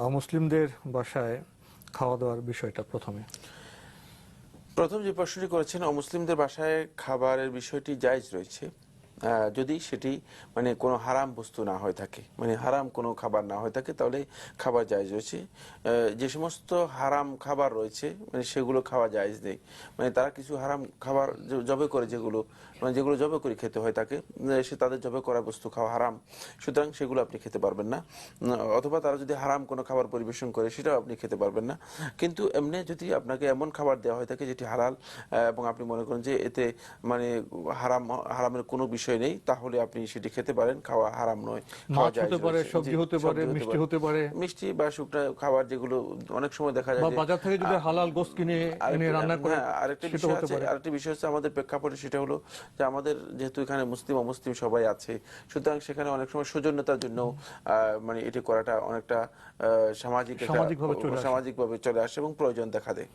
অমুসলিমদের বাসায় খাওয়া দাওয়ার বিষয়টা প্রথম যে প্রশ্নটি করেছেন, অমুসলিমদের বাসায় খাবারের বিষয়টি জায়েজ রয়েছে, যদি সেটি মানে কোনো হারাম বস্তু না হয়ে থাকে, মানে হারাম কোনো খাবার না হয়ে থাকে, তাহলে খাবার জায়েজ রয়েছে। যে সমস্ত হারাম খাবার রয়েছে মানে সেগুলো খাওয়া জায়েজ নেই। মানে তারা কিছু হারাম খাবার জবে করে, যেগুলো মানে যেগুলো জবে করে খেতে হয় তাকে, সে তাদের জবে করা বস্তু খাওয়া হারাম, সুতরাং সেগুলো আপনি খেতে পারবেন না। অথবা তারা যদি হারাম কোনো খাবার পরিবেশন করে সেটাও আপনি খেতে পারবেন না। কিন্তু এমনি যদি আপনাকে এমন খাবার দেওয়া হয়ে থাকে যেটি হালাল, এবং আপনি মনে করেন যে এতে মানে হারামের কোনো বিষয় নেই, তাহলে আপনি সেটি খেতে পারেন, খাওয়া হারাম নয়, খাওয়া মাছ জায়েজ হতে পারে, রয়েছে। জি, সবজি হতে পারে, সবজি হতে মিষ্টি পারে, হতে পারে, মিষ্টি বা শুকনো খাবার, যেগুলো অনেক সময় দেখা যায় বা যে বাজার থেকে যদি হালাল গোশত কিনে এনে রান্না করে হ্যাঁ, আরেকটা সেটা বিষয় হতে আছে, পারে। আরেকটা বিষয় হচ্ছে আমাদের প্রেক্ষাপটে, সেটা হলো যে আমাদের যেহেতু এখানে মুসলিম অমুসলিম সবাই আছে, সুতরাং সেখানে অনেক সময় সৌজন্যতার জন্য মানে এটি করাটা অনেকটা সামাজিক একটা সামাজিকভাবে চলে আসে। সামাজিকভাবে চলে আসে এবং প্রয়োজন দেখা দেয়।